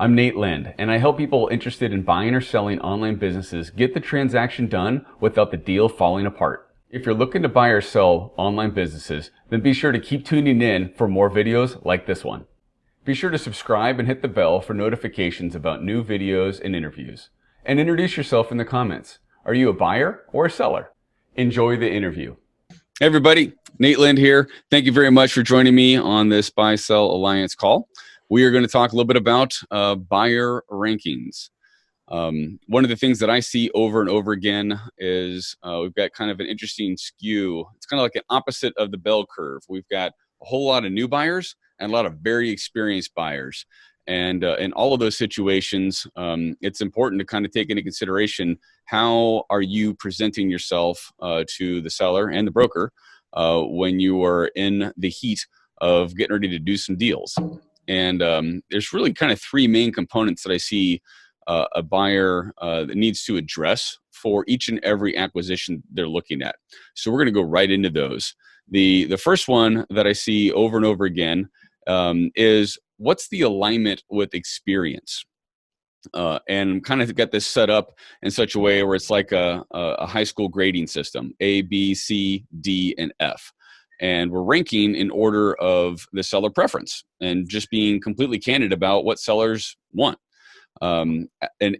I'm Nate Lind, and I help people interested in buying or selling online businesses get the transaction done without the deal falling apart. If you're looking to buy or sell online businesses, then be sure to keep tuning in for more videos like this one. Be sure to subscribe and hit the bell for notifications about new videos and interviews. And introduce yourself in the comments. Are you a buyer or a seller? Enjoy the interview. Hey everybody, Nate Lind here. Thank you very much for joining me on this Buy Sell Alliance call. We are going to talk a little bit about buyer rankings. One of the things that I see over and over again is we've got kind of an interesting skew. It's kind of like an opposite of the bell curve. We've got a whole lot of new buyers and a lot of very experienced buyers. And in all of those situations, it's important to kind of take into consideration how are you presenting yourself to the seller and the broker when you are in the heat of getting ready to do some deals. And there's really kind of three main components that I see a buyer that needs to address for each and every acquisition they're looking at. So we're going to go right into those. The first one that I see over and over again is what's the alignment with experience? And kind of got this set up in such a way where it's like a high school grading system, A, B, C, D, and F. And we're ranking in order of the seller preference and just being completely candid about what sellers want. An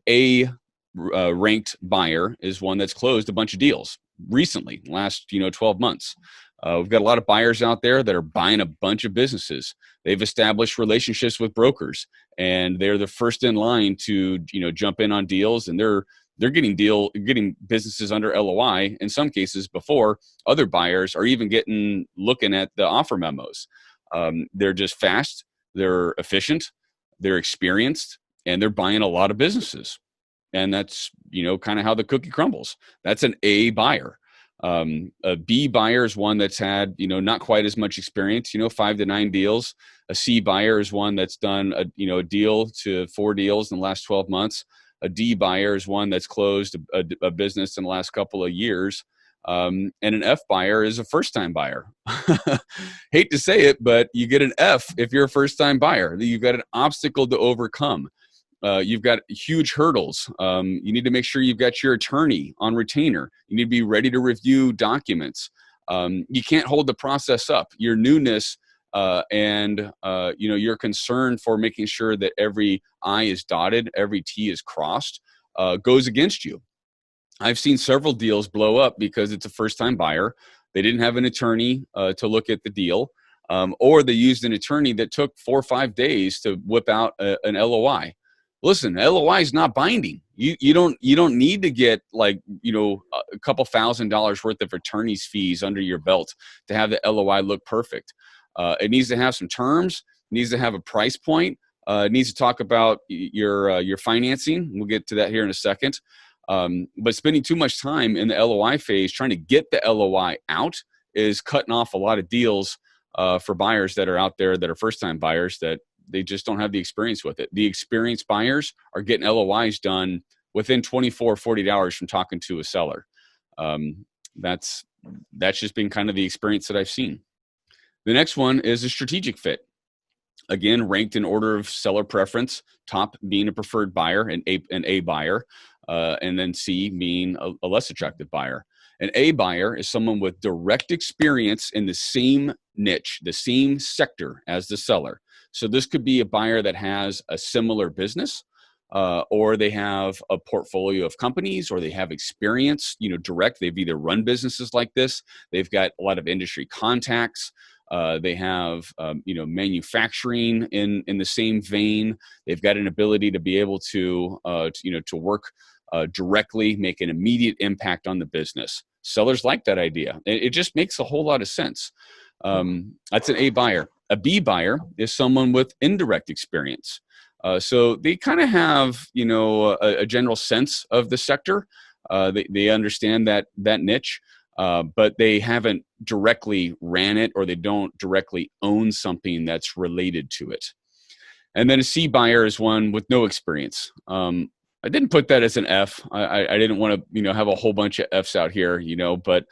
A ranked buyer is one that's closed a bunch of deals recently, last 12 months. We've got a lot of buyers out there that are buying a bunch of businesses. They've established relationships with brokers, and they're the first in line to jump in on deals, and they're getting businesses under LOI in some cases before other buyers are even looking at the offer memos. They're just fast, they're efficient, they're experienced, and they're buying a lot of businesses. And that's kind of how the cookie crumbles. That's an A buyer. A B buyer is one that's had not quite as much experience, 5 to 9 deals. A C buyer is one that's done a deal to 4 deals in the last 12 months. A D buyer is one that's closed a business in the last couple of years. And an F buyer is a first-time buyer. Hate to say it, but you get an F if you're a first-time buyer. You've got an obstacle to overcome. You've got huge hurdles. You need to make sure you've got your attorney on retainer. You need to be ready to review documents. You can't hold the process up. Your newness and your concern for making sure that every I is dotted, every T is crossed, goes against you. I've seen several deals blow up because it's a first-time buyer. They didn't have an attorney to look at the deal, or they used an attorney that took 4 or 5 days to whip out an LOI. Listen, LOI is not binding. You don't need to get a couple $1,000s worth of attorney's fees under your belt to have the LOI look perfect. It needs to have some terms. It needs to have a price point. It needs to talk about your financing. We'll get to that here in a second. But spending too much time in the LOI phase trying to get the LOI out is cutting off a lot of deals for buyers that are out there that are first-time buyers that they just don't have the experience with it. The experienced buyers are getting LOIs done within 24, 48 hours from talking to a seller. That's just been kind of the experience that I've seen. The next one is a strategic fit. Again, ranked in order of seller preference, top being a preferred buyer, an A buyer, and then C being a less attractive buyer. An A buyer is someone with direct experience in the same niche, the same sector as the seller. So this could be a buyer that has a similar business, or they have a portfolio of companies, or they have experience, direct. They've either run businesses like this. They've got a lot of industry contacts. They have, manufacturing in the same vein. They've got an ability to be able to work directly, make an immediate impact on the business. Sellers like that idea. It just makes a whole lot of sense. That's an A buyer. A B buyer is someone with indirect experience. So they kind of have, a general sense of the sector. They understand that niche, but they haven't directly ran it, or they don't directly own something that's related to it. And then a C buyer is one with no experience. I didn't put that as an F. I didn't want to, have a whole bunch of Fs out here, but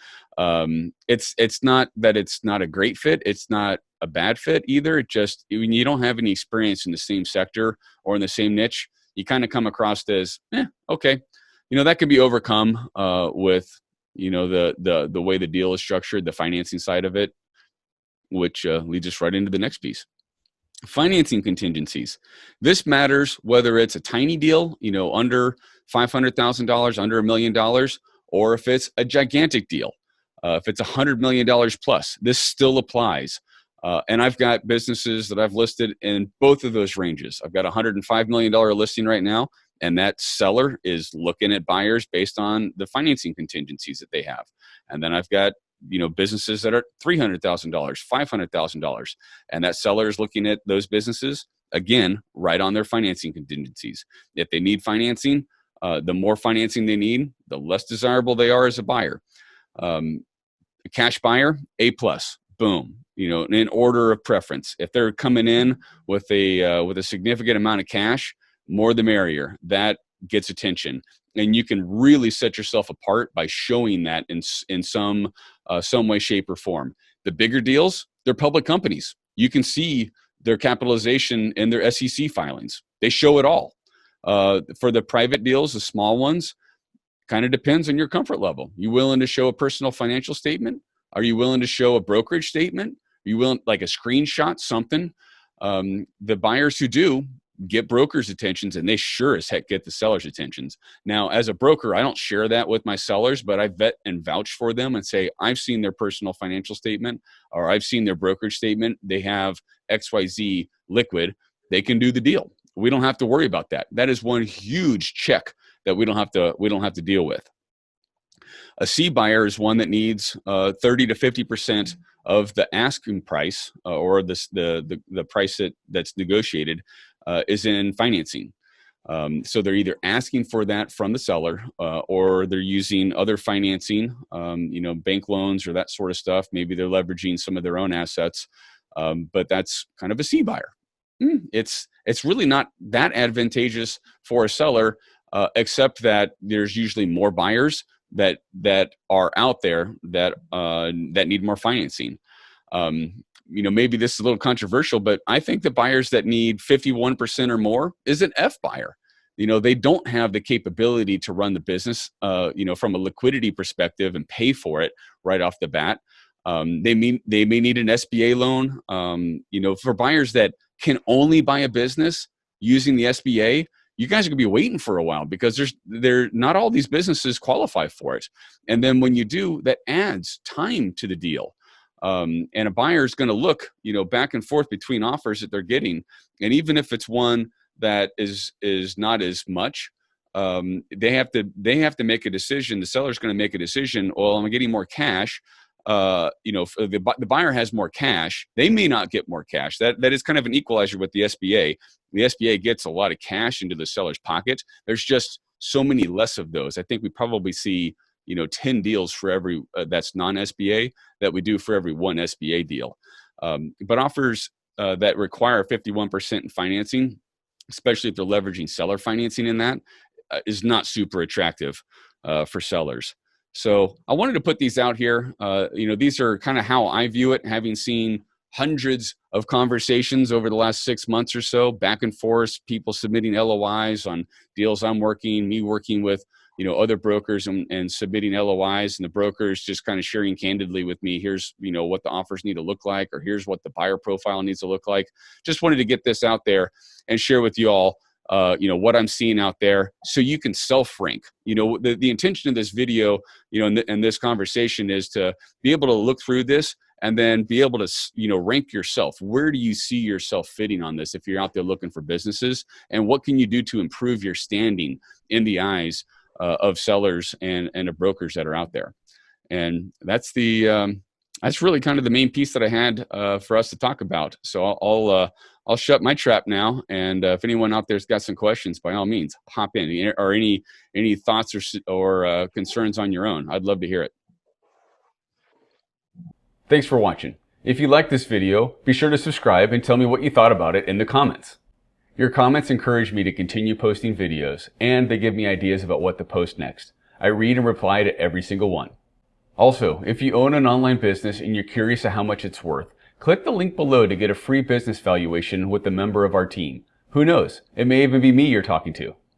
it's not that it's not a great fit. It's not a bad fit either. It just, when you don't have any experience in the same sector or in the same niche, you kind of come across as, okay. That can be overcome with, the way the deal is structured, the financing side of it, which leads us right into the next piece. Financing contingencies. This matters whether it's a tiny deal, under $500,000, under $1 million, or if it's a gigantic deal. If it's $100 million plus, this still applies. And I've got businesses that I've listed in both of those ranges. I've got a $105 million listing right now, and that seller is looking at buyers based on the financing contingencies that they have. And then I've got businesses that are $300,000, $500,000, and that seller is looking at those businesses again right on their financing contingencies. If they need financing, the more financing they need, the less desirable they are as a buyer. A cash buyer, A+, boom. In order of preference. If they're coming in with a significant amount of cash, more the merrier. That gets attention, and you can really set yourself apart by showing that in some way, shape, or form. The bigger deals, they're public companies. You can see their capitalization in their SEC filings. They show it all. For the private deals, the small ones, kind of depends on your comfort level. You willing to show a personal financial statement? Are you willing to show a brokerage statement? Are you willing, like a screenshot, something? The buyers who do get brokers' attentions, and they sure as heck get the sellers' attentions. Now, as a broker, I don't share that with my sellers, but I vet and vouch for them and say, I've seen their personal financial statement, or I've seen their brokerage statement. They have XYZ liquid. They can do the deal. We don't have to worry about that. That is one huge check that we don't have to deal with. A C buyer is one that needs 30 to 50% of the asking price, or the price that's negotiated, is in financing. So they're either asking for that from the seller, or they're using other financing, bank loans or that sort of stuff. Maybe they're leveraging some of their own assets, but that's kind of a C buyer. It's really not that advantageous for a seller, except that there's usually more buyers that are out there that need more financing. Maybe this is a little controversial, but I think the buyers that need 51% or more is an F buyer. They don't have the capability to run the business, from a liquidity perspective and pay for it right off the bat. They may need an SBA loan. For buyers that can only buy a business using the SBA, you guys are gonna be waiting for a while, because not all these businesses qualify for it. And then when you do, that adds time to the deal. And a buyer is going to look, back and forth between offers that they're getting. And even if it's one that is not as much, they have to make a decision. The seller's going to make a decision. Well, I'm getting more cash. The buyer has more cash. They may not get more cash. That is kind of an equalizer with the SBA. The SBA gets a lot of cash into the seller's pocket. There's just so many less of those. I think we probably see 10 deals for every that's non-SBA that we do for every one SBA deal. But offers that require 51% in financing, especially if they're leveraging seller financing in that, is not super attractive for sellers. So I wanted to put these out here. These are kind of how I view it, having seen hundreds of conversations over the last 6 months or so, back and forth, people submitting LOIs on deals I'm working, me working with other brokers and submitting LOIs, and the brokers just kind of sharing candidly with me, here's, what the offers need to look like, or here's what the buyer profile needs to look like. Just wanted to get this out there and share with you all, what I'm seeing out there, so you can self-rank. The intention of this video, and this conversation is to be able to look through this and then be able to, rank yourself. Where do you see yourself fitting on this if you're out there looking for businesses? And what can you do to improve your standing in the eyes of sellers and of brokers that are out there? And that's that's really kind of the main piece that I had for us to talk about. So I'll shut my trap now. And if anyone out there's got some questions, by all means, hop in, or any thoughts or concerns on your own. I'd love to hear it. Thanks for watching. If you liked this video, be sure to subscribe and tell me what you thought about it in the comments. Your comments encourage me to continue posting videos, and they give me ideas about what to post next. I read and reply to every single one. Also, if you own an online business and you're curious of how much it's worth, Click the link below to get a free business valuation with a member of our team. Who knows? It may even be me you're talking to.